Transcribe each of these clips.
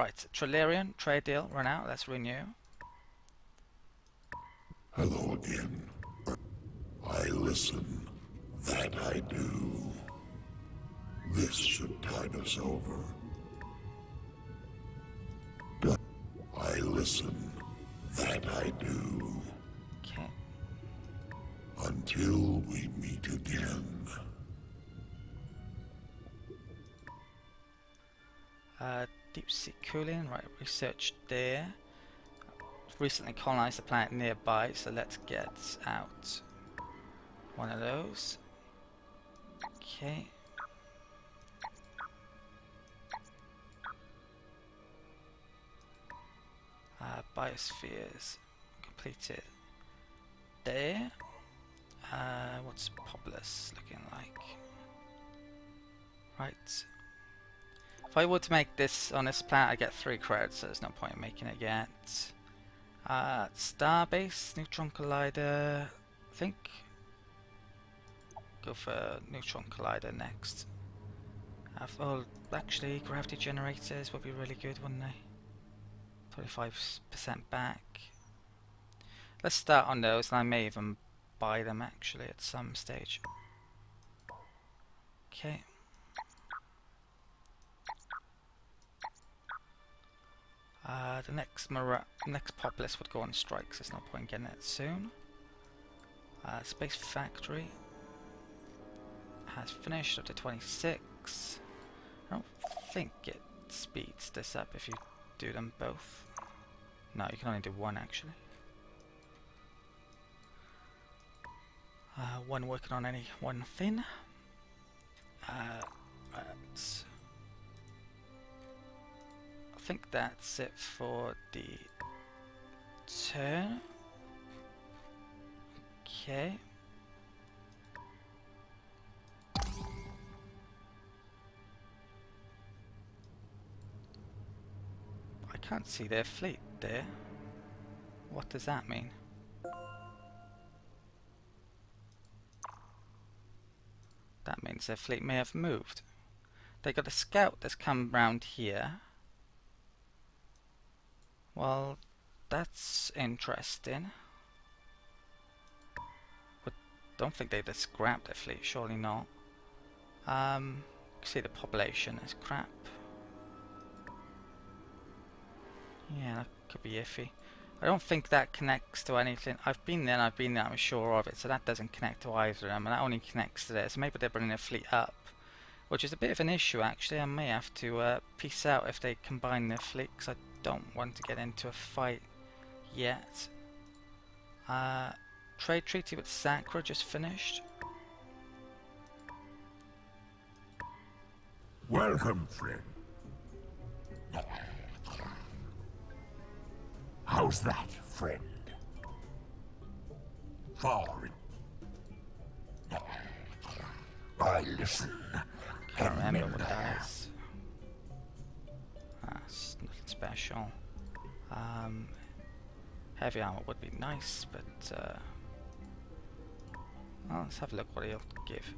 Right, Trillian, trade deal, run out, let's renew. Hello again. I listen. That I do. This should tide us over. I listen. That I do. Okay. Until we meet again. Deep sea cooling, right, research there. Recently colonized the planet nearby, so let's get out one of those. Okay. Biospheres completed there. What's Populous looking like? Right. If I were to make this on this planet, I get 3 credits, so there's no point in making it yet. Starbase, Neutron Collider, I think. Go for Neutron Collider next. Oh, actually, gravity generators would be really good, wouldn't they? 25% back. Let's start on those, and I may even buy them actually at some stage. Okay. The next Populous would go on strikes. There's no point in getting it soon. Space Factory has finished up to 26. I don't think it speeds this up if you do them both. No, you can only do one actually. One working on any one thing. Right. I think that's it for the turn. Okay. I can't see their fleet there. What does that mean? That means their fleet may have moved. They got a scout that's come round here. Well, that's interesting. But don't think they just scrapped their fleet, surely not. See the population is crap. Yeah, that could be iffy. I don't think that connects to anything. I've been there, I'm sure of it, so that doesn't connect to either of them, and that only connects to this. Maybe they're bringing their fleet up, which is a bit of an issue actually. I may have to peace out if they combine their fleet, because I don't want to get into a fight yet. Trade treaty with Sacra just finished. Welcome, friend. How's that, friend? Forward. I listen. Can't remember what that is. That's nothing special. Heavy armor would be nice, but well, let's have a look what he'll give.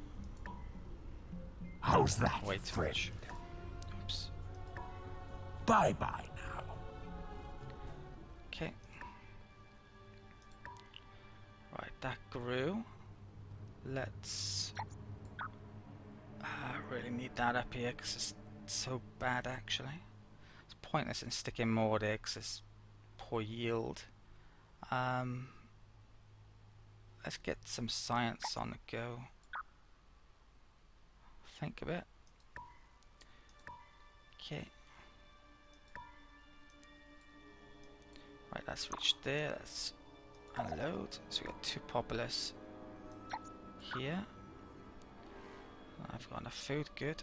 How's that, Way too friend? much. Oops. Bye-bye now. Okay. Right, that grew. Let's really need that up here because it's so bad actually. It's pointless in sticking more there because it's poor yield. Let's get some science on the go. Think a bit. Okay. Right, that's reached there. Let's unload. So we got 2 Populous here. I've got enough food, good.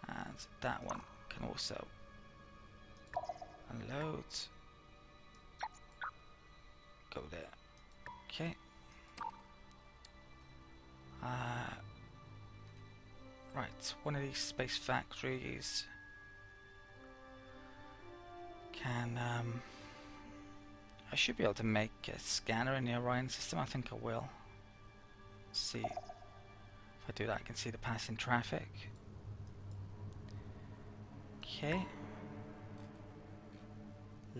And that one can also unload. Go there. Okay. Right, one of these space factories can I should be able to make a scanner in the Orion system. I think I will. See, if I do that I can see the passing traffic. Okay,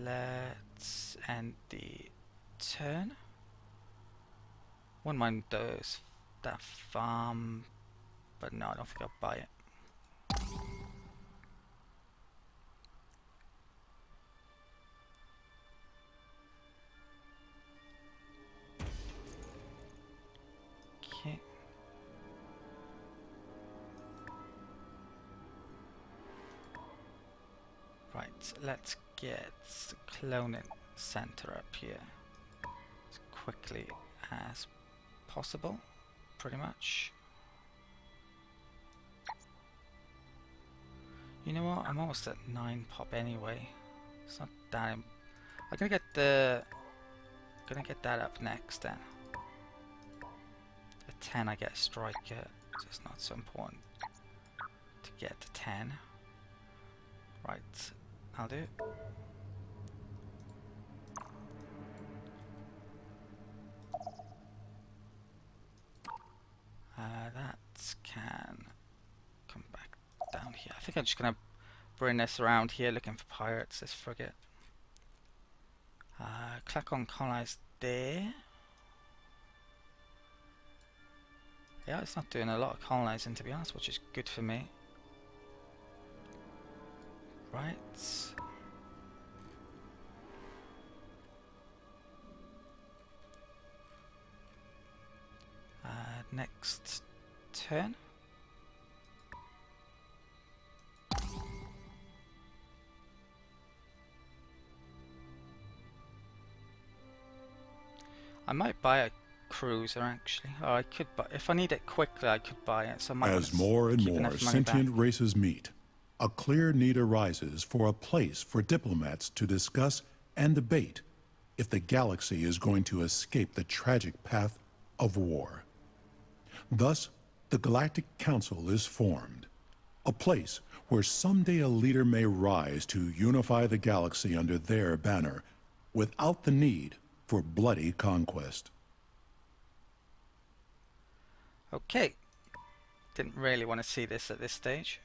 Let's end the turn. Wouldn't mind that farm, but no, I don't think I'll buy it. Okay. Right, let's get the cloning center up here as quickly as possible, pretty much. You know what? I'm almost at 9 pop anyway. It's not that. I'm gonna get that up next then. At 10, I get a striker, so it's not so important to get to 10. Right, I'll do it. That can come back down here. I think I'm just gonna bring this around here looking for pirates, this frigate. Click on colonize there. Yeah, it's not doing a lot of colonizing to be honest, which is good for me. Right. Next turn. I might buy a cruiser actually, or I could buy, if I need it quickly I could buy it. So I might As more and keep more enough money sentient back. races meet, a clear need arises for a place for diplomats to discuss and debate if the galaxy is going to escape the tragic path of war. Thus, the Galactic Council is formed, a place where someday a leader may rise to unify the galaxy under their banner without the need for bloody conquest. Okay. Didn't really want to see this at this stage.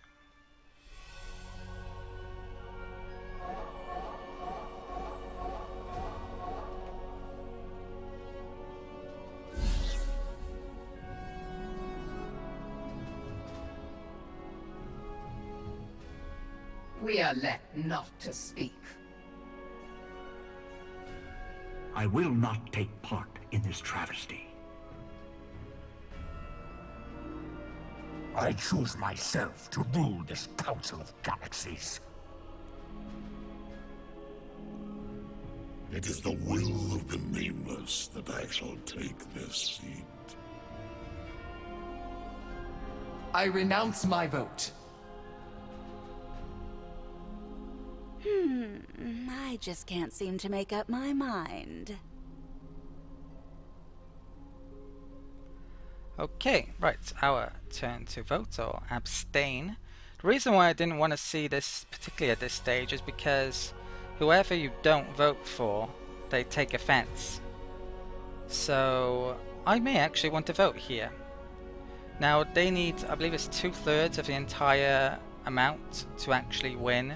We are let not to speak. I will not take part in this travesty. I choose myself to rule this Council of Galaxies. It is the will of the Nameless that I shall take this seat. I renounce my vote. I just can't seem to make up my mind. Okay, right, our turn to vote or abstain. The reason why I didn't want to see this particularly at this stage is because whoever you don't vote for, they take offense. So I may actually want to vote here. Now they need, I believe it's 2/3 of the entire amount to actually win.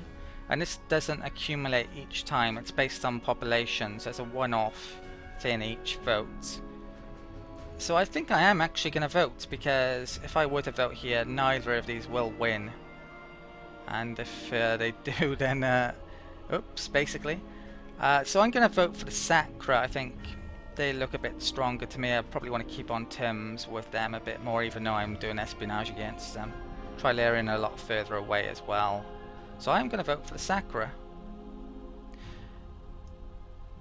And this doesn't accumulate each time, it's based on populations as a one-off thing each vote. So I think I am actually going to vote, because if I were to vote here, neither of these will win. And if they do, then oops, basically. So I'm going to vote for the Sacra. I think they look a bit stronger to me. I probably want to keep on terms with them a bit more, even though I'm doing espionage against them. Trilarian a lot further away as well. So I'm going to vote for the Sacra.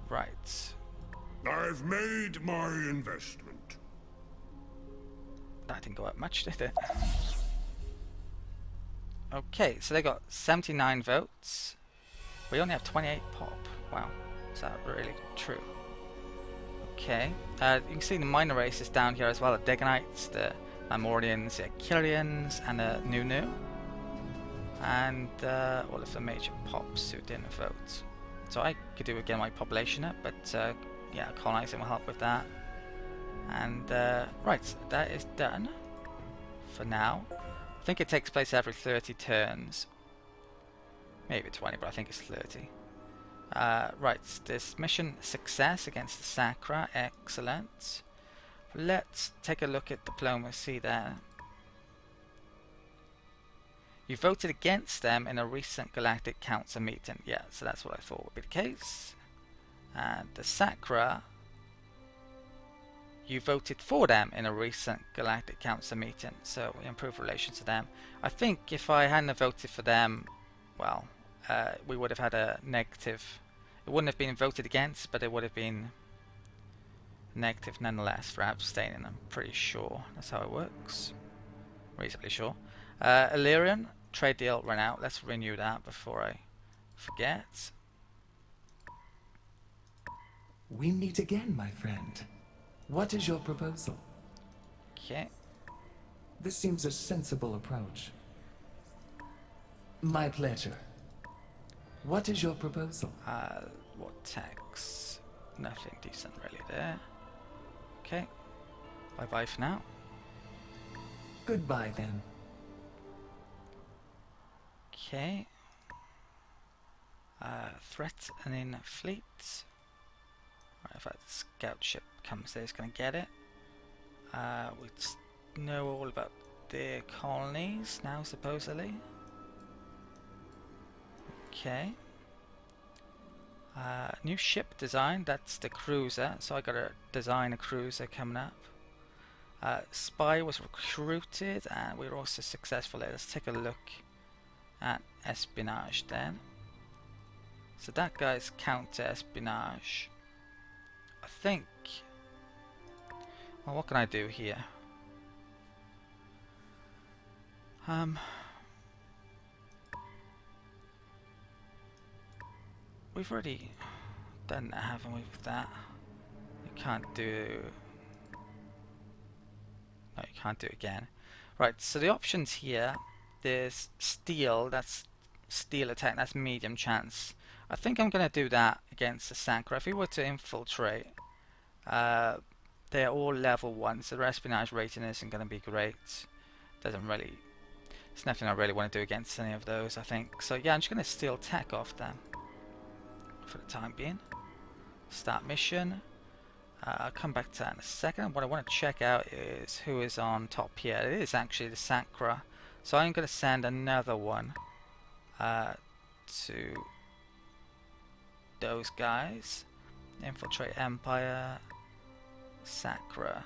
Right. I've made my investment. That didn't go up much, did it? Okay, so they got 79 votes. We only have 28 pop. Wow, is that really true? Okay, you can see the minor races down here as well. The Degonites, the Lamorians, the Achilleans, and the Nunu. And all of the major pops who didn't vote. So I could do again my population up, but yeah, colonizing will help with that. And right, that is done for now. I think it takes place every 30 turns. Maybe 20, but I think it's 30. Right, this mission success against the Sacra, excellent. Let's take a look at diplomacy there. You voted against them in a recent Galactic Council meeting. Yeah, so that's what I thought would be the case. And the Sacra, you voted for them in a recent Galactic Council meeting, so we improved relations to them. I think if I hadn't voted for them, well, we would have had a negative. It wouldn't have been voted against, but it would have been negative nonetheless for abstaining. I'm pretty sure that's how it works. Reasonably sure. Illyrian, trade deal ran out. Let's renew that before I forget. We meet again, my friend. What is your proposal? Okay. This seems a sensible approach. My pleasure. What is your proposal? What tax? Nothing decent really there. Okay. Bye bye for now. Goodbye then. Okay. Threatening fleet. Right, if that scout ship comes there, it's going to get it. We know all about their colonies now, supposedly. Okay. New ship design, that's the cruiser, so I gotta design a cruiser coming up. Spy was recruited and we were also successful. Let's take a look at espionage then. So that guy's counter espionage. I think, well, what can I do here? We've already done that, haven't we, with that? You can't do... No, you can't do it again. Right, so the options here, there's steel, that's steel attack, that's medium chance. I think I'm going to do that against the Sacra. If we were to infiltrate, they're all level 1, so their espionage rating isn't going to be great. Doesn't really... There's nothing I really want to do against any of those, I think. So yeah, I'm just going to steal tech off them for the time being. Start mission. I'll come back to that in a second. What I want to check out is who is on top here. It is actually the Sacra. So I'm going to send another one to those guys. Infiltrate Empire, Sacra,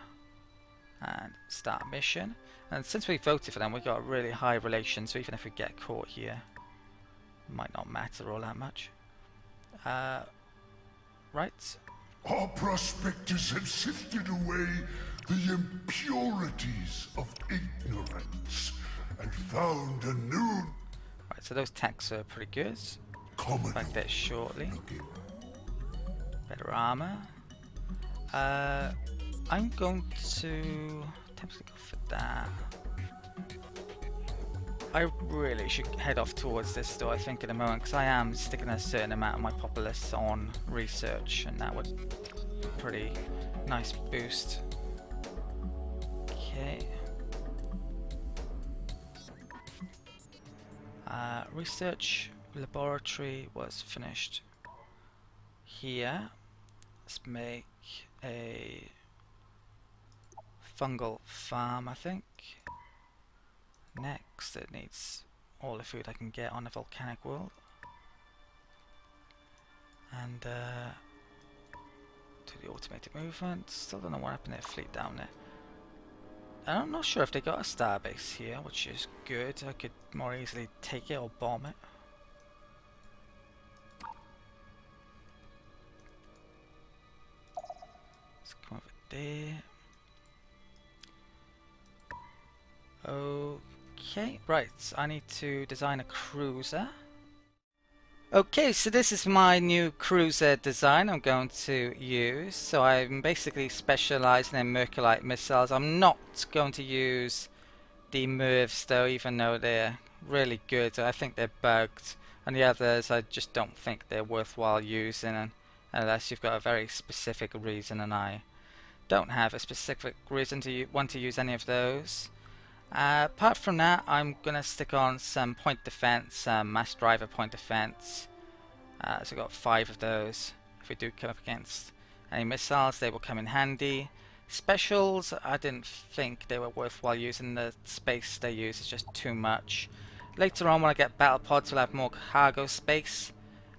and start mission. And since we voted for them, we got a really high relation, so even if we get caught here, it might not matter all that much. Right. Our prospectors have sifted away the impurities of ignorance and found a new Right, so those techs are pretty good. common. Back there shortly. Better armor. I'm going to attempt to go for that. I really should head off towards this though, I think, in a moment, because I am sticking a certain amount of my populace on research, and that would be a pretty nice boost. Okay. Research laboratory was finished here. Let's make a fungal farm, I think. Next, it needs all the food I can get on the volcanic world. And do the automated movement. Still don't know what happened to their fleet down there. And I'm not sure if they got a starbase here, which is good. I could more easily take it or bomb it. Let's come over there. Okay, right, I need to design a cruiser. Okay, so this is my new cruiser design I'm going to use. So I'm basically specializing in Merculite missiles. I'm not going to use the MIRVs though, even though they're really good. I think they're bugged. And the others, I just don't think they're worthwhile using unless you've got a very specific reason, and I don't have a specific reason to want to use any of those. Apart from that, I'm going to stick on some point defense, mass driver point defense, So we've got 5 of those. If we do come up against any missiles, they will come in handy. Specials, I didn't think they were worthwhile using. The space they use is just too much. Later on, when I get battle pods, we'll have more cargo space.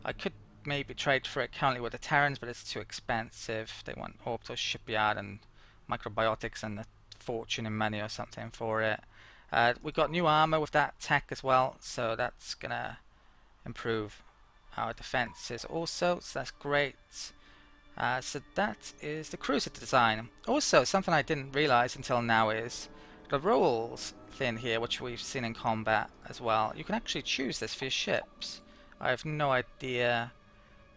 I could maybe trade for it currently with the Terrans, but it's too expensive. They want orbital shipyard and microbiotics and a fortune in money or something for it. We got new armor with that tech as well, so that's gonna improve our defenses also, so that's great. So that is the cruiser design. Also, something I didn't realize until now is the rules thing here, which we've seen in combat as well. You can actually choose this for your ships. I have no idea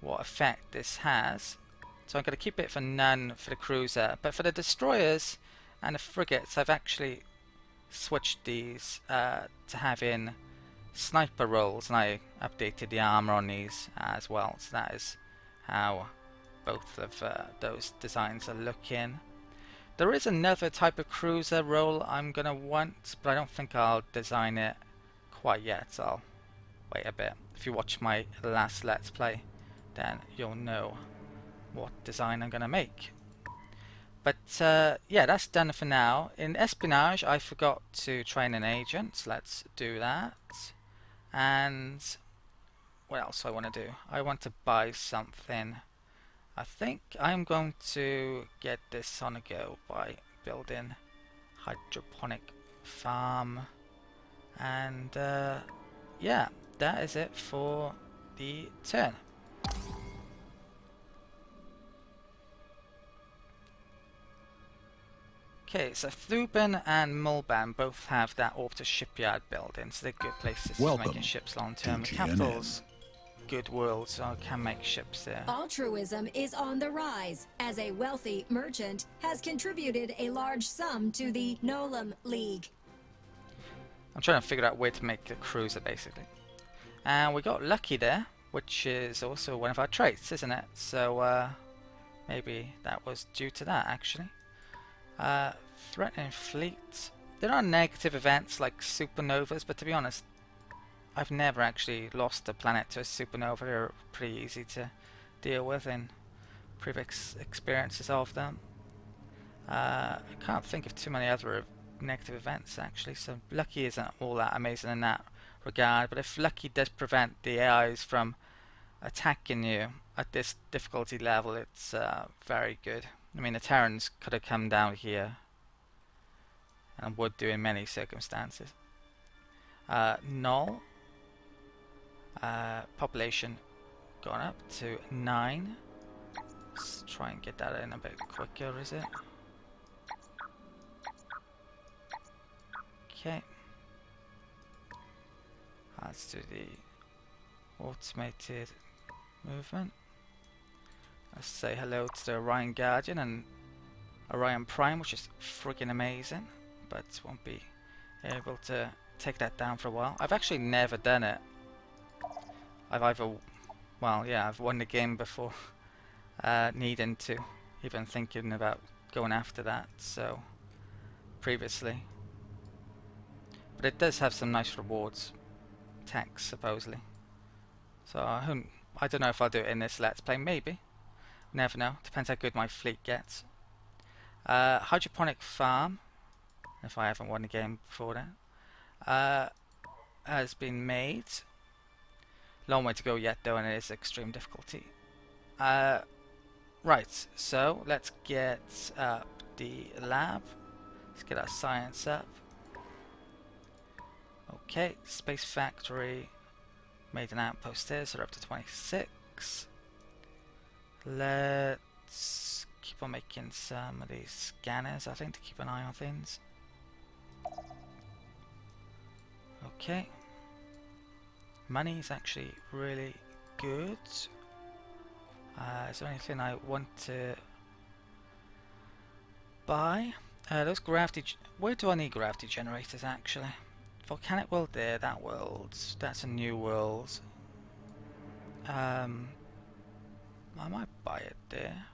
what effect this has, so I'm going to keep it for none for the cruiser. But for the destroyers and the frigates, I've actually switched these to have in sniper roles, and I updated the armor on these as well. So that is how both of those designs are looking. There is another type of cruiser role I'm gonna want, but I don't think I'll design it quite yet. So I'll wait a bit. If you watch my last Let's Play, then you'll know what design I'm gonna make. But yeah, that's done for now. In Espionage, I forgot to train an agent. So let's do that. And what else do I want to do? I want to buy something. I think I'm going to get this on a go by building hydroponic farm. And yeah, that is it for the turn. Okay, so Thuban and Mulban both have that orbital shipyard building, so they're good places for making ships long term. The capital's good world, so I can make ships there. Altruism is on the rise, as a wealthy merchant has contributed a large sum to the Gnolam League. I'm trying to figure out where to make a cruiser, basically. And we got lucky there, which is also one of our traits, isn't it? So maybe that was due to that, actually. Threatening fleet. There are negative events like supernovas, but to be honest, I've never actually lost a planet to a supernova. They're pretty easy to deal with in previous experiences of them. I can't think of too many other negative events actually, so lucky isn't all that amazing in that regard. But if lucky does prevent the AIs from attacking you at this difficulty level, it's very good. I mean, the Terrans could have come down here and would do in many circumstances. Null. Population gone up to 9. Let's try and get that in a bit quicker, is it? Okay. Let's do the automated movement. Let's say hello to the Orion Guardian and Orion Prime, which is friggin' amazing, but won't be able to take that down for a while. I've actually never done it. I've either, well, yeah, I've won the game before needing to, even thinking about going after that, so previously. But it does have some nice rewards, tax supposedly. So I don't know if I'll do it in this Let's Play, maybe. Never know, depends how good my fleet gets. Hydroponic farm, if I haven't won the game before that, has been made. Long way to go yet though, and it is extreme difficulty. Right, so let's get up the lab. Let's get our science up. Okay, space factory. Made an outpost there, so we're up to 26. Let's keep on making some of these scanners, I think, to keep an eye on things. Okay. Money is actually really good. Is there anything I want to buy? Those gravity... Where do I need gravity generators, actually? Volcanic world there, that world. That's a new world. I might buy it there.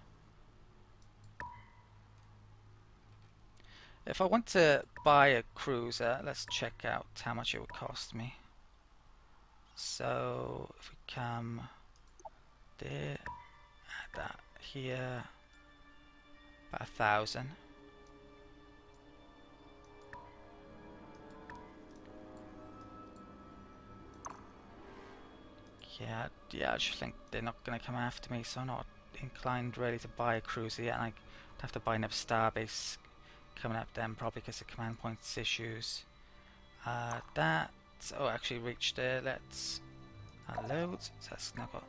If I want to buy a cruiser, let's check out how much it would cost me. So, if we come there. Add that here. About 1,000. Yeah, I just think they're not going to come after me, so I'm not inclined really to buy a cruiser yet. And I'd have to buy another starbase coming up then, probably because of command points issues. Oh, actually reached there. Let's load. So that's now got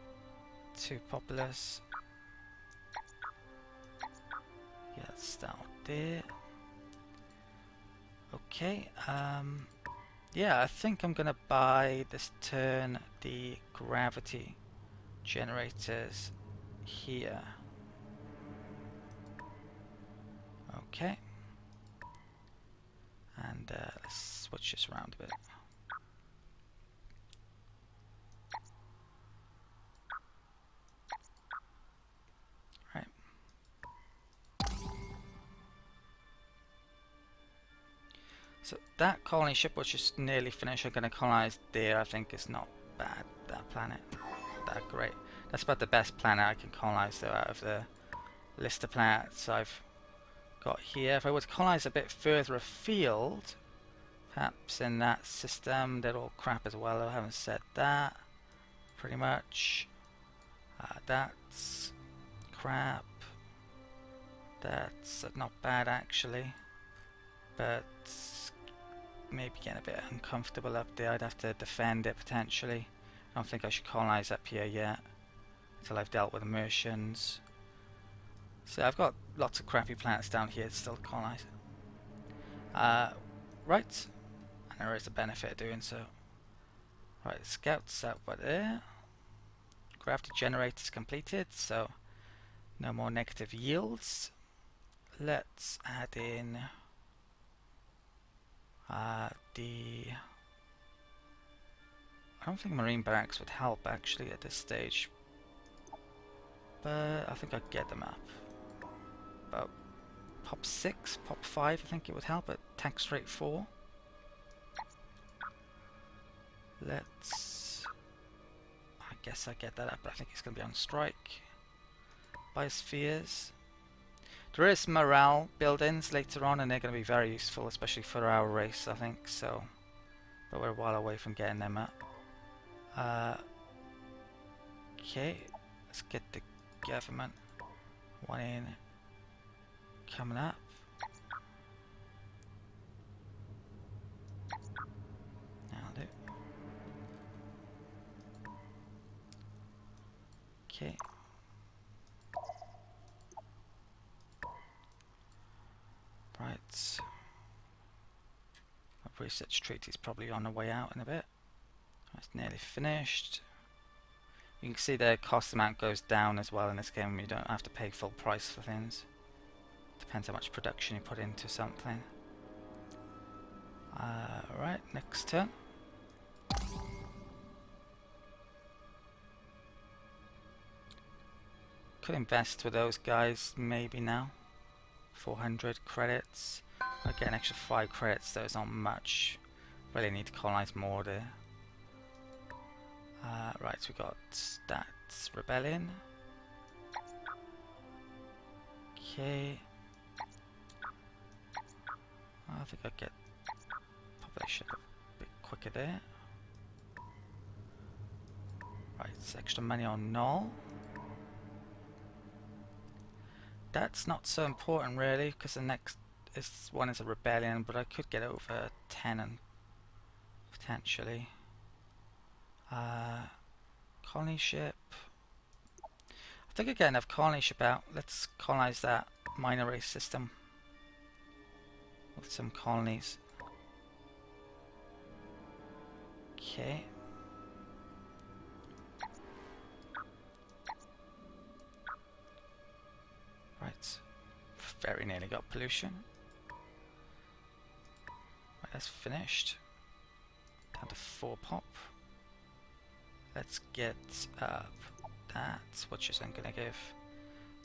2 populars. Yeah, let's start there. Okay. Yeah, I think I'm gonna buy this turn the gravity generators here. Okay. And let's switch this around a bit. Right. So that colony ship, which is nearly finished, I'm going to colonize there. I think it's not bad, that planet. That great. That's about the best planet I can colonize though out of the list of planets I've got here. If I were to colonize a bit further afield, perhaps in that system, they're all crap as well. I haven't said that. Pretty much. That's crap. That's not bad actually. But maybe getting a bit uncomfortable up there. I'd have to defend it potentially. I don't think I should colonize up here yet until I've dealt with immersions. So I've got lots of crappy planets down here to still colonize. Right, and there is a benefit of doing so. Right, scouts out by there. Gravity generators completed, so no more negative yields. Let's add in I don't think marine barracks would help actually at this stage, but I think I'd get them up. About pop 6, pop 5 I think it would help at tax rate 4. Let's, I guess I get that up, but I think it's going to be on strike. Biospheres. There is morale build-ins later on, and they're going to be very useful, especially for our race, I think. So, but we're a while away from getting them up. Okay, let's get the government one in coming up. That'll do. Okay. Right. My research treaty is probably on the way out in a bit. It's nearly finished. You can see the cost amount goes down as well in this game. You don't have to pay full price for things. Depends how much production you put into something. Right, next turn. Could invest with those guys maybe now. 400 credits. I get an extra 5 credits, though it's not much. Really need to colonize more there. Right, so we got stats, rebellion. Okay. I think I get population a bit quicker there. Right, it's extra money on null. That's not so important really, because the next one is a rebellion, but I could get over 10 and potentially. Colony ship. I think I get enough colony ship out. Let's colonize that minor race system with some colonies. Okay. Right. Very nearly got pollution. Right, that's finished. Down to 4 pop. Let's get up that, which isn't going to give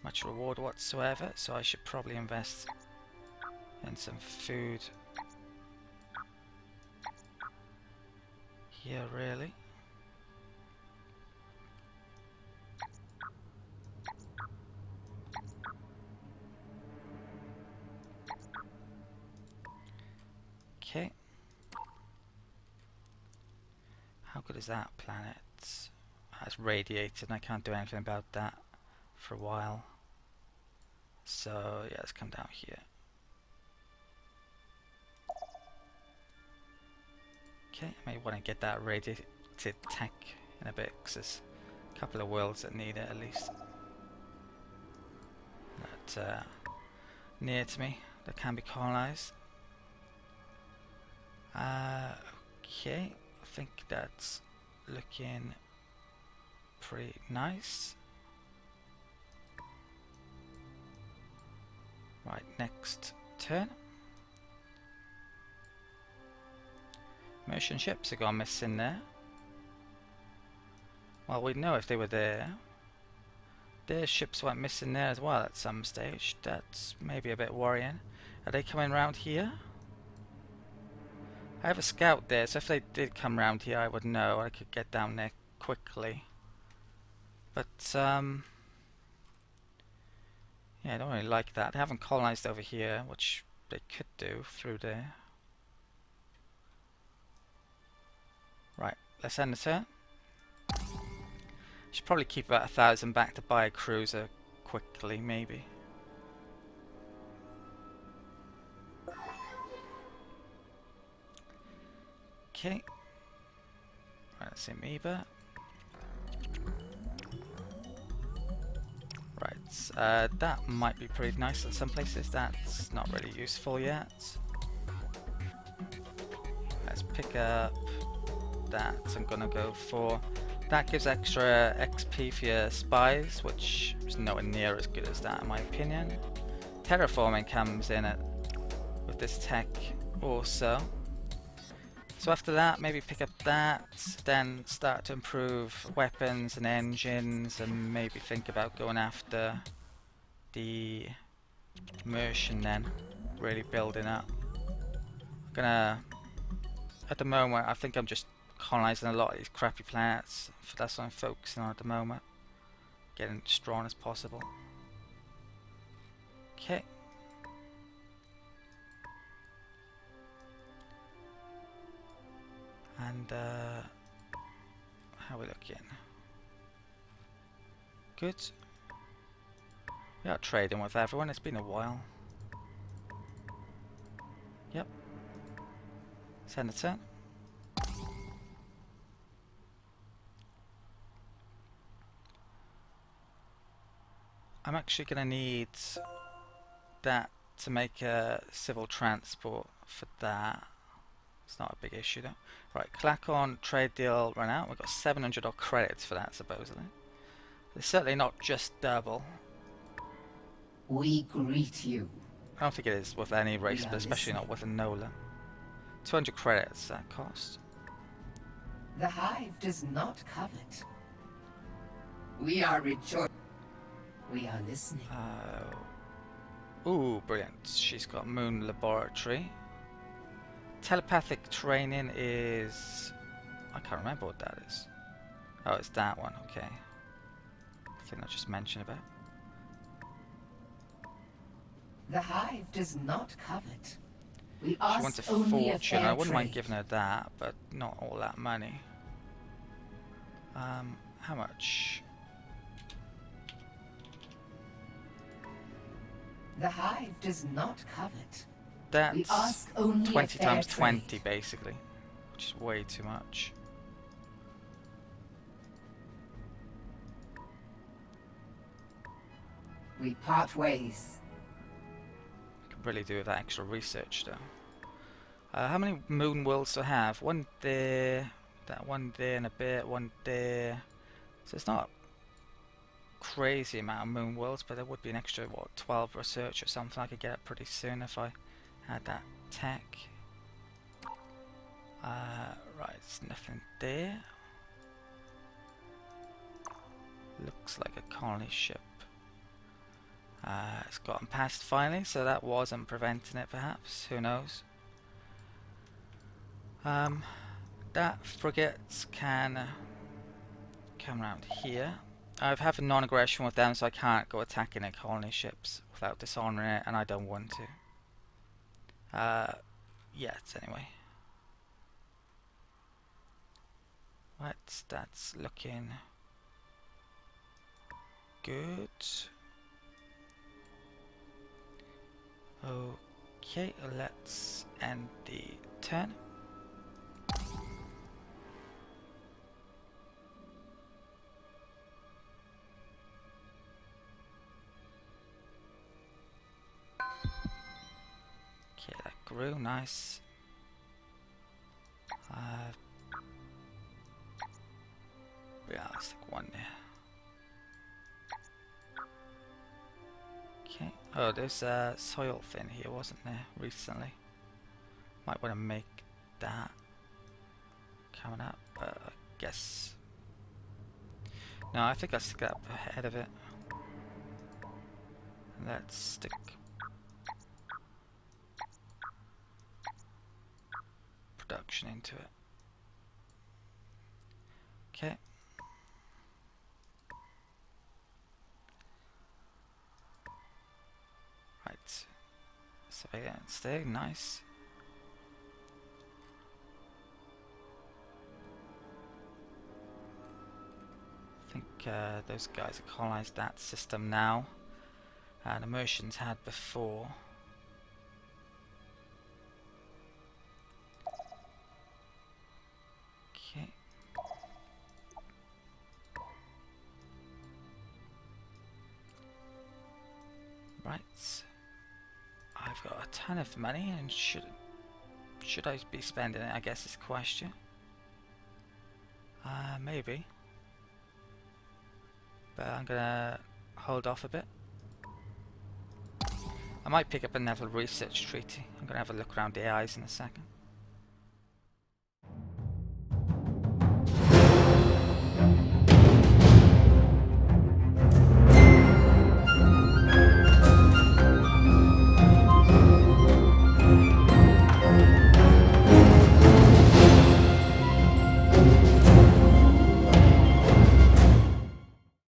much reward whatsoever, so I should probably invest in some food here really. is that planet? It's radiated and I can't do anything about that for a while. So yeah, let's come down here. Okay, I may want to get that radiated tech in a bit, because there's a couple of worlds that need it at least. That near to me that can be colonized. Okay, I think that's looking pretty nice. Right, next turn. Merchant ships have gone missing there. Well, we'd know if they were there. Their ships went missing there as well at some stage. That's maybe a bit worrying. Are they coming round here? I have a scout there, so if they did come round here I would know. I could get down there quickly. But, yeah, I don't really like that. They haven't colonized over here, which they could do through there. Right, let's end the turn. Should probably keep about 1,000 back to buy a cruiser quickly, maybe. Okay. Right, that's Amoeba. Right, that might be pretty nice in some places. That's not really useful yet. Let's pick up that. I'm gonna go for that. Gives extra XP for your spies, which is nowhere near as good as that in my opinion. Terraforming comes in with this tech also. So after that, maybe pick up that, then start to improve weapons and engines, and maybe think about going after the Merchant then, really building up. I'm gonna, at the moment, I think I'm just colonizing a lot of these crappy planets. That's what I'm focusing on at the moment. Getting as strong as possible. Okay. And how are we looking? Good. We are trading with everyone. It's been a while. Yep. Send it in. I'm actually going to need that to make a civil transport for that. It's not a big issue though. Right, clack on, trade deal run out. We've got 700 odd credits for that supposedly. It's certainly not just double. We greet you. I don't think it is with any race, but especially not with a Gnolam. 200 credits that cost. The Hive does not covet. We are rejoiced. We are listening. Ooh, brilliant. She's got Moon Laboratory. Telepathic training is... I can't remember what that is. Oh, it's that one, okay. I think I just mentioned about. The Hive does not covet. We She ask wants a only fortune. a fair I wouldn't mind trade. giving her that, but not all that money. How much? The Hive does not covet. We That's ask only 20 a fair times 20 trade. basically, which is way too much. We part ways. Could really do with that extra research though. How many moon worlds do I have? One there, that one there and a bit, one there. So it's not a crazy amount of moon worlds, but there would be an extra, what, 12 research or something. I could get it pretty soon if I had that tech. Right, there's nothing there. Looks like a colony ship. It's gotten past finally, so that wasn't preventing it perhaps, who knows. That frigates can come around here. I have a non-aggression with them, so I can't go attacking their colony ships without dishonoring it, and I don't want to. Yet, anyway. Right, that's looking good. Okay, let's end the turn. Okay, that grew, nice. Yeah, let's stick one there. Okay. Oh, there's a soil fin here, wasn't there, recently? Might want to make that coming up, but I guess... No, I think I'll stick that up ahead of it. Let's stick... production into it. Okay. Right. So yeah, stay nice. I think those guys have colonized that system now. And Immersions had before. Okay. Right. I've got a ton of money, and should I be spending it? I guess is the question. Maybe. But I'm gonna hold off a bit. I might pick up another research treaty. I'm gonna have a look around the AIs in a second.